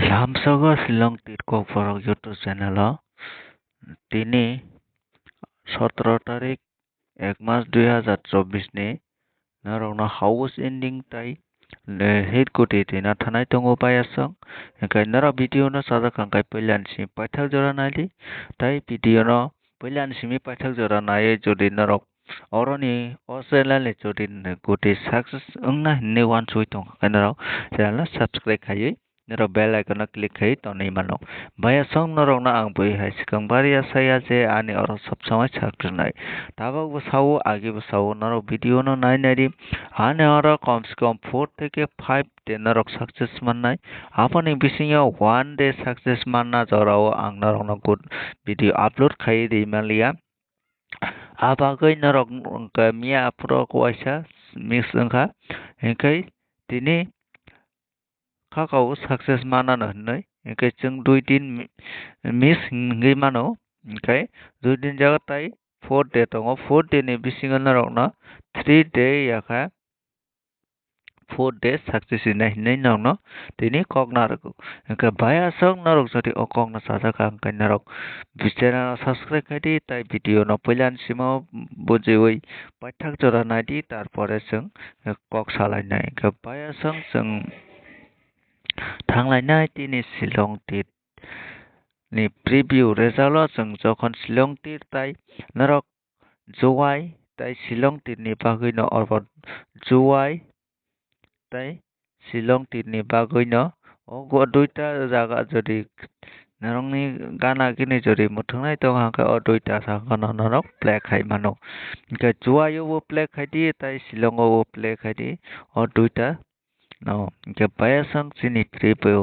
Lamsaga Silong Tirkok Forok YouTube channel তিনি 17 তারিখ 1 মাস 2024 ni narokno house ending tai hit koti tina thanai tongo payasang kai nara video no sada kangkai pailan si paithak jora nali tai video no pailan simi paithak jora nai jodi narok oroni australia jodi koti success ungna hinne wan chui tong kai narok channel subscribe khai nero bell icon no click khai tonai mano baya song norok na ang bui hai sikang baria saya je ani oro sob samai sakrnai tabak bo sawo age bo sawo norok video no nai nari ani oro kom se kom 4 থেকে 5 day norok success mannai apani bisingo 1 day success manna jorao ang norok no good video upload khai di malia abagai norok mia pro kwaisa mix angka engkai tini kakao success mana no hnai engkai chung 2 din miss ngai mano engkai 2 din jaga tai 4 day tongo 4 day ni bisingo norok no 3 day yaka 4 days success in hinai no tini kok narok engkai baya song narok jodi okok na sada kang kai narok bichara subscribe khai di tai video no pailan simo bujiwi paithak jora nai di tarpore sung kok salai nai engkai baya song sung থাংলাইনাই তিনি শিলং তীর ni preview result sung jokhon Shillong tir tai narok Juwai tai Shillong tir ni bagui no orbot Juwai tai Shillong tir ni bagui no ogo duita jaga jodi narongni gana gini jodi muthungnai tong hangka o duita sangka no narok play khai mano ke Juwai o play khai di tai Shillong o play khai di o duita no ke baya sang chini preview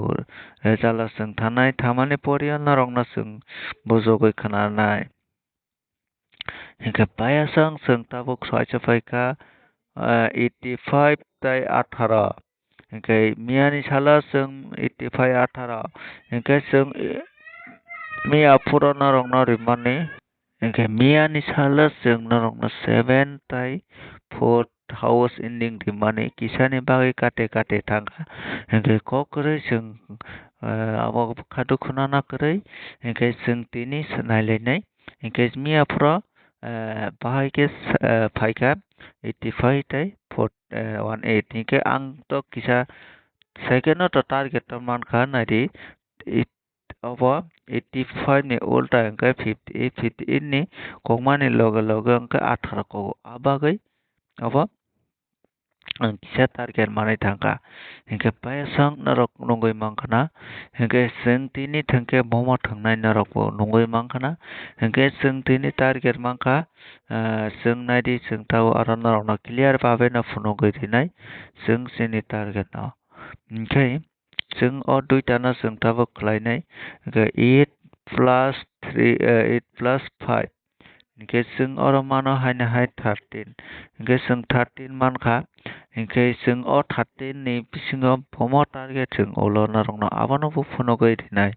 result sung thanai thamani poriya narok na sung bojogoi khananai ke baya sang sung tabuk swacha paika 85 tai 18 ke miani sala sung 85 18 ke sung mia pura narok na rimani ke miani sala sung narok na 7 tai 4 house ending rimani kisani bagi kate kate thangka ke kokre sung abo khadu khunana kre ke sung tini sanai lenai ke mia pura bahai ke phaika 85 tai 18 ke ang to kisa second to target to man kha nari abo 85 ni ulta angka 58 ni kongmani logo logo angka 18 ko abagai abo kisa target manai thangka engke paisang narok nongoi mangkhana engke sing tini thangke momo thangnai narok bo nongoi mangkhana engke sing tini target mangkha sing naidi sing tau aro narok no clear babe na phunogoi rinai sing sini target no engke sing o duita no sing tabo khlainai engke 8 plus 3 8 plus 5 engke sing oro mano haina hai 13 engke sing 13 mankha engke sing o 13 ni bisingo pomo target sing ulo narok no abano bo phunogoi rinai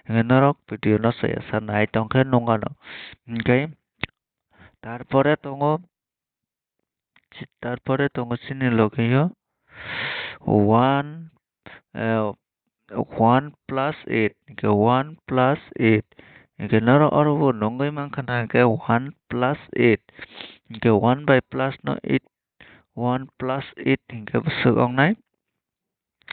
engke narok video no saya sanai tongkhe nongano engke তারপরে tongo sini logeyo 1 1 plus 8 engke 1 plus 8 engke naro oro bo nongoi mangkhana engke 1 plus 8 engke 1 by plus no 8 1 plus 8 engke busuk nai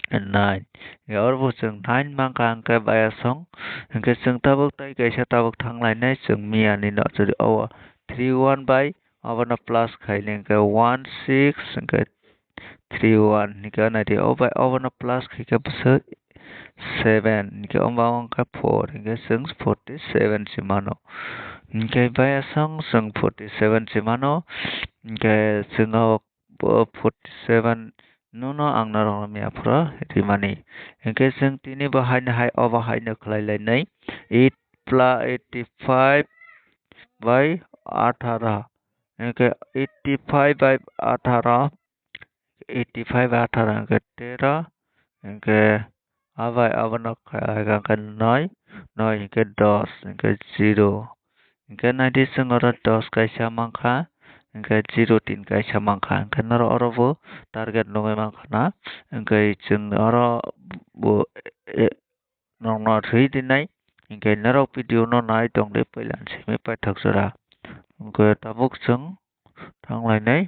9 engke oro bo sung 9 mangkha engke baya song engke sung tabuk tai kaisa tabuk thanglai nai sung mia ni no jodi o 3 1 by abana plus khaile engke 1 6 engke 3 1 engke nai o by abana plus khaike busuk 7 engke omba angka 4 engke sung 47 simano engke baya song sung 47 simano engke sung 47 nuno ang narong mia pura rimani engke sung tini bahai na hai o bahai na khlai lai nai 8 plus 85 by 18 engke 85 by 18 85 by 18 engke 13 engke abai abana angka 9 9 engke 10 engke 0 engke nadi sung oro 10 kaisa mangkha engke 0 3 kaisa mangkha engke naro oro bo target nongai mangkhana engke sung oro bo 3 dinai hingke narok video no nai tong de pailan simi paithak jora hingke tabuk chung thanglai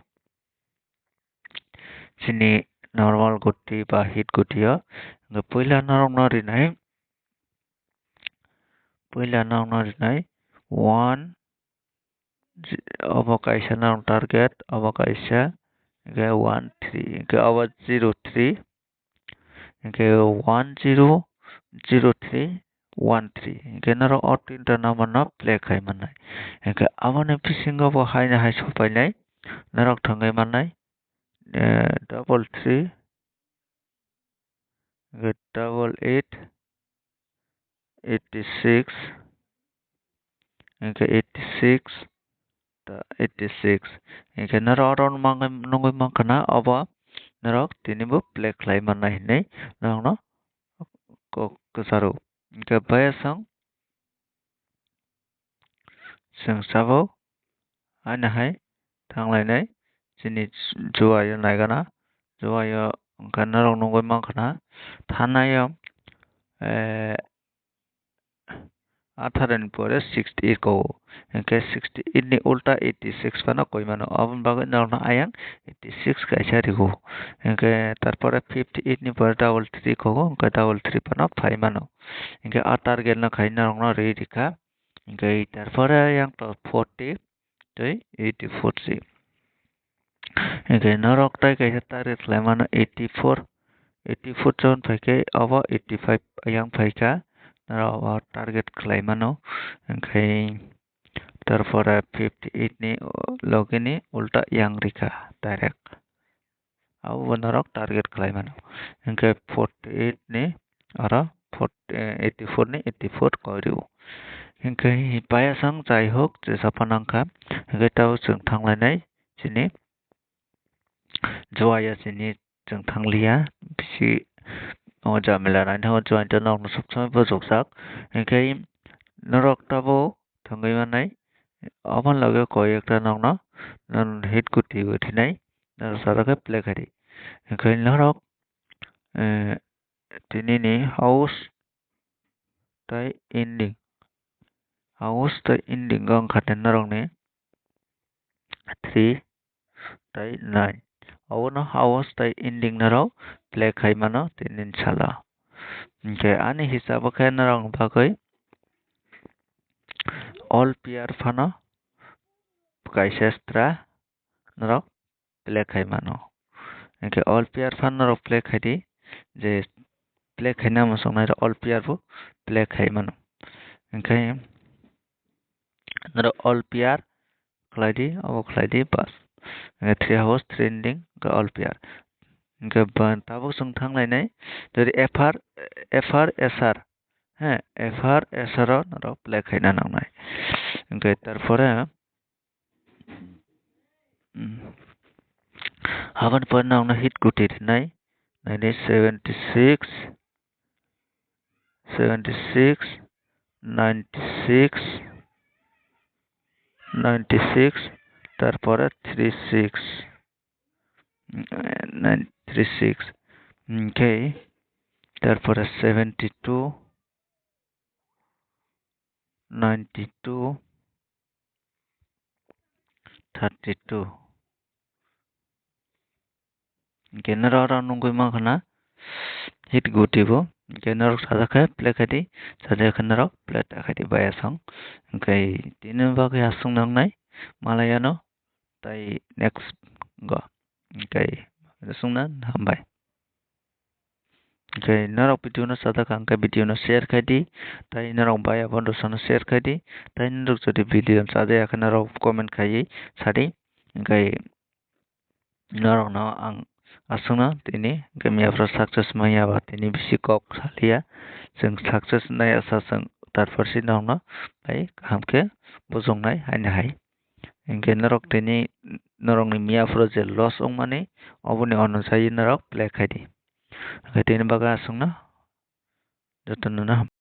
chini normal goti ba hit goti o hingke puila narok no rinai 1 obo kaisa narok target obo kaisa hingke 1 3 hingke obo 0 3 hingke 1 0 0 3 1 3 hingke narok o tinta number no play khai manai hingke aboni bisingo bo haina hai sopainai narok thangai manai 3 3 8 86 hingke 86 86 hingke narok aron mangai nongoi mangkana obo narok tini bo play khlai manai hinui narok no kwcharo hingke bayasang chung sabo haina hai thanglai chini juaio naigana juaio hingke narok nongoi mangkana thanaio 18 ni pore 68 ko hingke 68 ni ulta 86 fano koi mano aboni bagoi narok no ayang 86 kaisa riko hingke tarpore 58 ni pore 3 ko hingke 3 fano phai mano hingke a target no khai narok no ree rika hingke tarpore yang to 40 tei 84 si hingke narok tai kaisa target khlai mano 84 jon phaike obo 85 ayang phaika narok target khlai mano hingke tarpore 58 ni logi ni ulta yang rika direct abo narok target khlai mano hingke 48 ni aro 84 ni 84 koirio hingke bayasang jai hok jesa panangka hingke tabo chung thanglai chini juaia chini chung thanglia bisi o jamila naina o joint no nok sobsomai bojokjak hingke norok tabo thangoi manai aboni lage koi ekta nog no hit goti thinai norok sada khe play khai di hingke norok tini ni house tei ending o wngkha norok ni 3 tei 9 obono house tei ending norok play khai mano tini ni sala hingke ani hisabo khe norok ni bagoi all pair fano kaisa extra norok play khai mano hingke all pair fano norok play khai di je play khaina mochongnai all pair bo play khai mano hingke norok all pair khlai di obo khlai di bas 3 house 3 ending all pair hingke tabuk chung thanglai যদি FR SR হ্যাঁ FR SR o norok play khaina nangnai hingke tarpore aboni pore nog no hit goti thinai 76 96 96 tarpore 36 36 hingke tarpore 72 92 32 hingke norok nongoi mangkana hit goti bo hingke norok sada khe play khai di sada khe norok play ta khai di bayasang hingke tini bagoi asung nangnai malaya no tai next go hingke asungna hambai hingke norok video no sada hingke video no share khai di tai norok baya bondo no share khai di tai norok jodi video sadaya khe norok comment khai sadi hingke norok no ang asungna tini miyapro success maya ba tini bisi kok salia chung success nai asa chung tarpor si nog no bai kaham khe bojongnai haina hai hingke norok tini norok ni miyapro je loss ongmani oboni onojai norok play khai di hingke tini bagoi asungna joto no.